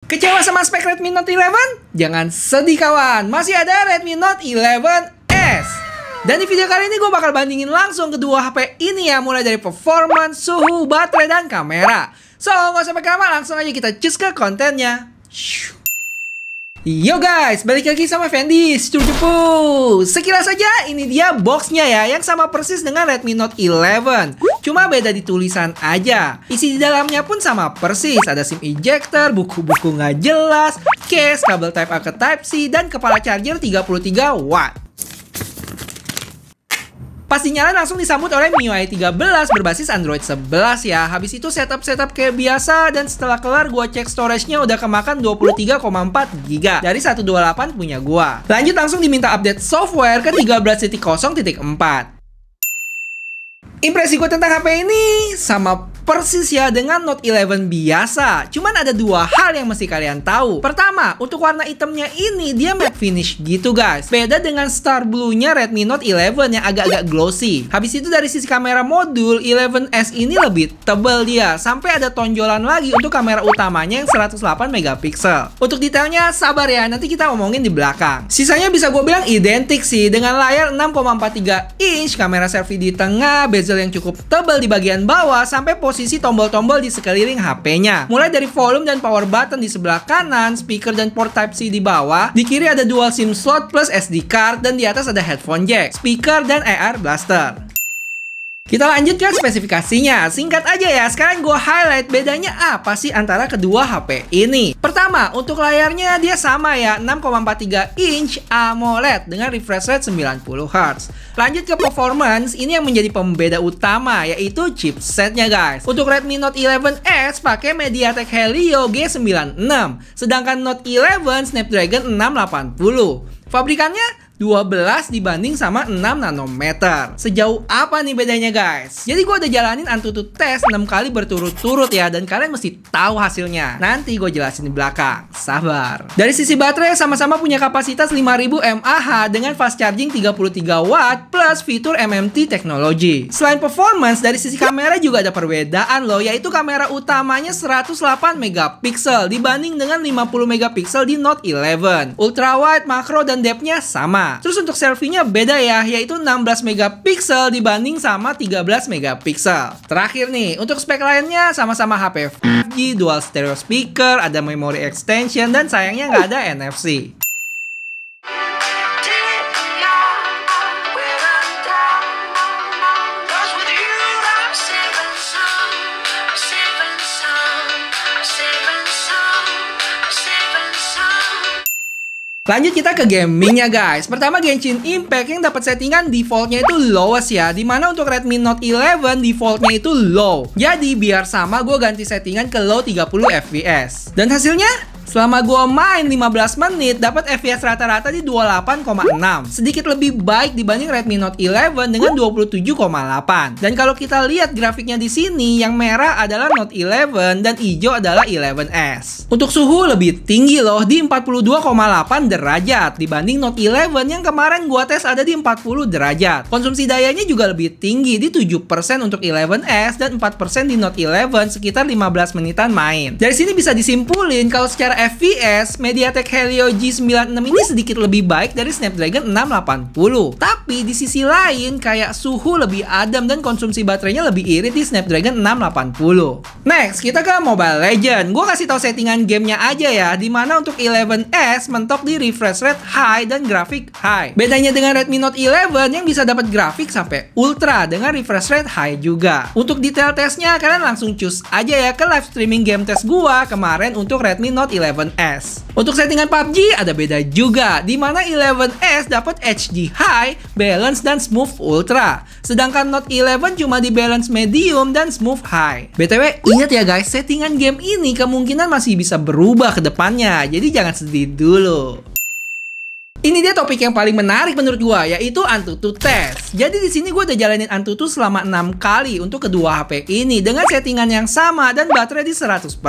Kecewa sama spek Redmi Note 11? Jangan sedih kawan, masih ada Redmi Note 11S. Dan di video kali ini gue bakal bandingin langsung kedua HP ini ya, mulai dari performance, suhu, baterai, dan kamera. So, gak usah pakai lama, langsung aja kita cus ke kontennya. Yo guys, balik lagi sama Fendi Cupu. Sekilas saja ini dia boxnya ya, yang sama persis dengan Redmi Note 11. Cuma beda di tulisan aja. Isi di dalamnya pun sama persis. Ada SIM ejector, buku-buku nggak jelas, case, kabel Type A ke Type C, dan kepala charger 33 watt. Pas dinyalain langsung disambut oleh MIUI 13 berbasis Android 11 ya. Habis itu setup kayak biasa, dan setelah kelar gua cek storage-nya udah kemakan 23,4 GB dari 128 punya gua. Lanjut langsung diminta update software ke 13.0.4. Impresi gue tentang HP ini sama persis ya dengan Note 11 biasa. Cuman ada dua hal yang mesti kalian tahu. Pertama, untuk warna hitamnya ini dia matte finish gitu guys. Beda dengan Star Blue-nya Redmi Note 11 yang agak-agak glossy. Habis itu dari sisi kamera modul, 11S ini lebih tebal dia. Sampai ada tonjolan lagi untuk kamera utamanya yang 108 megapiksel. Untuk detailnya sabar ya, nanti kita omongin di belakang. Sisanya bisa gue bilang identik sih, dengan layar 6,43 inch, kamera selfie di tengah, bezel yang cukup tebal di bagian bawah, sampai posisi tombol-tombol di sekeliling HP-nya. Mulai dari volume dan power button di sebelah kanan, speaker dan port Type-C di bawah. Di kiri ada dual SIM slot plus SD card, dan di atas ada headphone jack, speaker, dan AR blaster. Kita lanjut ke spesifikasinya. Singkat aja ya, sekarang gue highlight bedanya apa sih antara kedua HP ini. Pertama, untuk layarnya dia sama ya, 6,43 inch AMOLED dengan refresh rate 90Hz. Lanjut ke performance, ini yang menjadi pembeda utama, yaitu chipsetnya guys. Untuk Redmi Note 11S pakai MediaTek Helio G96, sedangkan Note 11 Snapdragon 680. Pabrikannya 12 dibanding sama 6 nanometer. Sejauh apa nih bedanya guys? Jadi gue udah jalanin AnTuTu tes 6 kali berturut-turut ya, dan kalian mesti tahu hasilnya. Nanti gue jelasin di belakang. Sabar. Dari sisi baterai sama-sama punya kapasitas 5000 mAh dengan fast charging 33 watt plus fitur MMT teknologi. Selain performance, dari sisi kamera juga ada perbedaan loh, yaitu kamera utamanya 108 megapiksel dibanding dengan 50 megapiksel di Note 11. Ultra wide, makro, dan depth-nya sama. Terus untuk selfie-nya beda ya, yaitu 16 megapiksel dibanding sama 13 megapiksel. Terakhir nih, untuk spek lainnya sama-sama HP 5G, dual stereo speaker, ada memory extension, dan sayangnya nggak ada NFC. Lanjut kita ke gamingnya guys. Pertama Genshin Impact yang dapat settingan defaultnya itu lowest ya, dimana untuk Redmi Note 11 defaultnya itu low. Jadi biar sama gue ganti settingan ke low 30 fps. Dan hasilnya? Selama gue main 15 menit, dapat FPS rata-rata di 28,6. Sedikit lebih baik dibanding Redmi Note 11 dengan 27,8. Dan kalau kita lihat grafiknya di sini, yang merah adalah Note 11 dan hijau adalah 11S. Untuk suhu lebih tinggi loh, di 42,8 derajat dibanding Note 11 yang kemarin gue tes ada di 40 derajat. Konsumsi dayanya juga lebih tinggi, di 7% untuk 11S dan 4% di Note 11, sekitar 15 menitan main. Dari sini bisa disimpulin kalau secara FPS, MediaTek Helio G96 ini sedikit lebih baik dari Snapdragon 680. Tapi di sisi lain, kayak suhu lebih adem dan konsumsi baterainya lebih irit di Snapdragon 680. Next, kita ke Mobile Legends. Gue kasih tahu settingan gamenya aja ya, dimana untuk 11S mentok di refresh rate high dan grafik high. Bedanya dengan Redmi Note 11 yang bisa dapat grafik sampai ultra dengan refresh rate high juga. Untuk detail tesnya, kalian langsung cus aja ya ke live streaming game test gua kemarin untuk Redmi Note 11S. Untuk settingan PUBG ada beda juga, dimana 11S dapat HD High, Balance, dan Smooth Ultra. Sedangkan Note 11 cuma di Balance Medium dan Smooth High. BTW, ingat ya guys, settingan game ini kemungkinan masih bisa berubah ke depannya, jadi jangan sedih dulu. Ini dia topik yang paling menarik menurut gua, yaitu AnTuTu Test. Jadi di sini gua udah jalanin AnTuTu selama 6 kali untuk kedua HP ini dengan settingan yang sama dan baterai di 100%.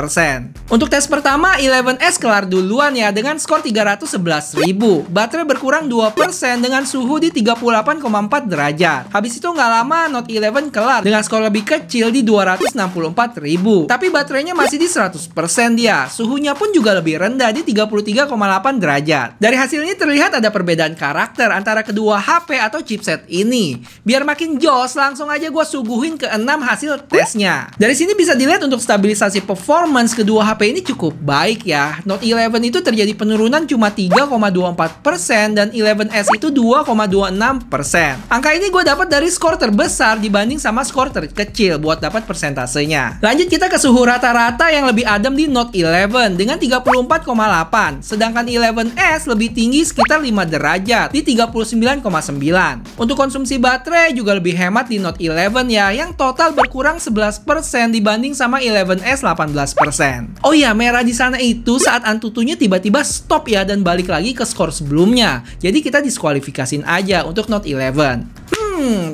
Untuk tes pertama, 11S kelar duluan ya dengan skor 311.000. Baterai berkurang 2% dengan suhu di 38,4 derajat. Habis itu nggak lama Note 11 kelar dengan skor lebih kecil di 264.000. Tapi baterainya masih di 100% dia. Suhunya pun juga lebih rendah di 33,8 derajat. Dari hasilnya terlihat ada perbedaan karakter antara kedua HP atau chipset ini. Biar makin jos, langsung aja gue suguhin ke 6 hasil tesnya. Dari sini bisa dilihat untuk stabilisasi performance kedua HP ini cukup baik ya. Note 11 itu terjadi penurunan cuma 3,24% dan 11S itu 2,26%. Angka ini gue dapat dari skor terbesar dibanding sama skor terkecil buat dapat persentasenya. Lanjut kita ke suhu rata-rata yang lebih adem di Note 11 dengan 34,8. Sedangkan 11S lebih tinggi sekitar 5 derajat di 39,9. Untuk konsumsi baterai juga lebih hemat di Note 11 ya, yang total berkurang 11% dibanding sama 11S 18%. Oh ya, merah di sana itu saat AnTuTunya tiba-tiba stop ya dan balik lagi ke skor sebelumnya. Jadi kita diskualifikasin aja untuk Note 11.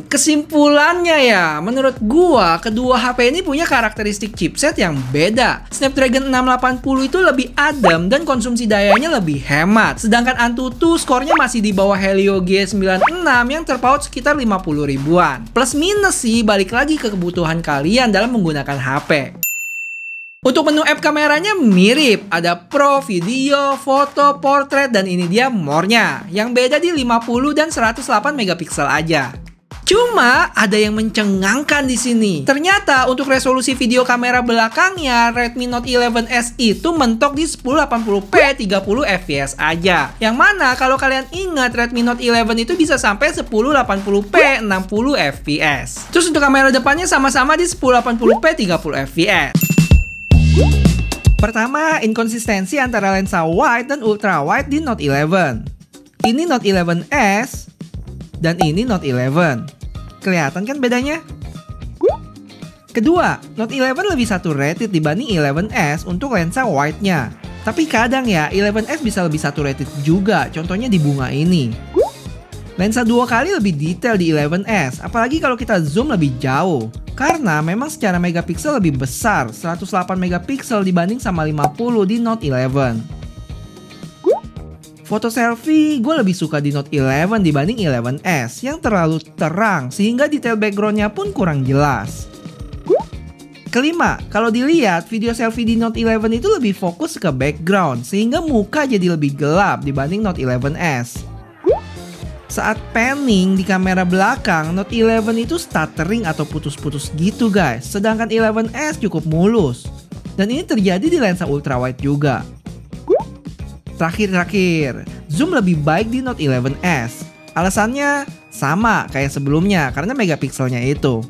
Kesimpulannya ya, menurut gua kedua HP ini punya karakteristik chipset yang beda. Snapdragon 680 itu lebih adem dan konsumsi dayanya lebih hemat. Sedangkan AnTuTu skornya masih di bawah Helio G96 yang terpaut sekitar 50 ribuan. Plus minus sih balik lagi ke kebutuhan kalian dalam menggunakan HP. Untuk menu app kameranya mirip, ada Pro, Video, Foto, Portrait, dan ini dia More-nya. Yang beda di 50 dan 108 megapiksel aja. Cuma ada yang mencengangkan di sini. Ternyata untuk resolusi video kamera belakangnya Redmi Note 11S itu mentok di 1080p 30 fps aja. Yang mana kalau kalian ingat Redmi Note 11 itu bisa sampai 1080p 60 fps. Terus untuk kamera depannya sama-sama di 1080p 30 fps. Pertama, inkonsistensi antara lensa wide dan ultra wide di Note 11. Ini Note 11S dan ini Note 11. Kelihatan kan bedanya? Kedua, Note 11 lebih saturated dibanding 11S untuk lensa wide-nya. Tapi kadang ya, 11S bisa lebih saturated juga, contohnya di bunga ini. Lensa 2 kali lebih detail di 11S, apalagi kalau kita zoom lebih jauh. Karena memang secara megapiksel lebih besar, 108 megapiksel dibanding sama 50 di Note 11. Foto selfie, gue lebih suka di Note 11 dibanding 11S yang terlalu terang sehingga detail backgroundnya pun kurang jelas. Kelima, kalau dilihat video selfie di Note 11 itu lebih fokus ke background sehingga muka jadi lebih gelap dibanding Note 11S. Saat panning di kamera belakang, Note 11 itu stuttering atau putus-putus gitu guys, sedangkan 11S cukup mulus. Dan ini terjadi di lensa ultrawide juga. Terakhir, zoom lebih baik di Note 11S. Alasannya sama kayak sebelumnya karena megapikselnya itu.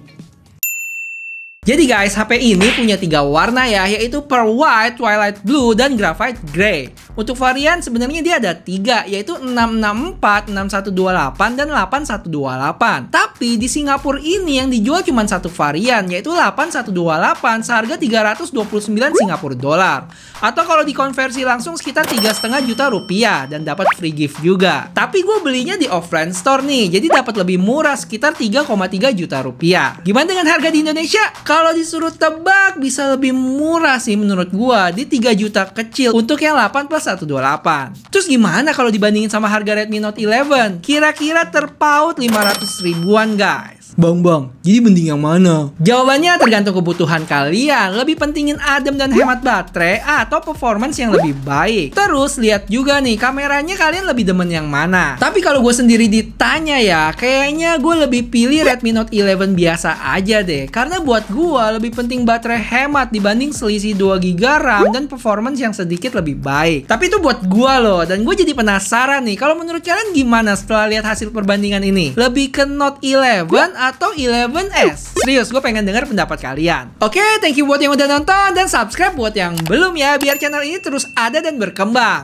Jadi guys, HP ini punya 3 warna ya, yaitu Pearl White, Twilight Blue, dan Graphite Grey. Untuk varian sebenarnya dia ada 3, yaitu 664, 6128, dan 8128. Tapi di Singapura ini yang dijual cuma satu varian, yaitu 8128 seharga 329 Singapura dolar. Atau kalau dikonversi langsung sekitar 3,5 juta rupiah dan dapat free gift juga. Tapi gue belinya di offline store nih, jadi dapat lebih murah sekitar 3,3 juta rupiah. Gimana dengan harga di Indonesia? Kalau disuruh tebak bisa lebih murah sih menurut gua di 3 juta kecil untuk yang 8 plus 128. Terus gimana kalau dibandingin sama harga Redmi Note 11? Kira-kira terpaut 500 ribuan guys. Bang, jadi mending yang mana? Jawabannya tergantung kebutuhan kalian. Lebih pentingin adem dan hemat baterai atau performance yang lebih baik. Terus lihat juga nih kameranya kalian lebih demen yang mana. Tapi kalau gue sendiri ditanya ya, kayaknya gue lebih pilih Redmi Note 11 biasa aja deh. Karena buat gue lebih penting baterai hemat dibanding selisih 2GB RAM dan performance yang sedikit lebih baik. Tapi itu buat gue loh, dan gue jadi penasaran nih. Kalau menurut kalian gimana setelah lihat hasil perbandingan ini? Lebih ke Note 11 atau 11S? Serius, gue pengen dengar pendapat kalian. Oke, thank you buat yang udah nonton dan subscribe buat yang belum ya, biar channel ini terus ada dan berkembang.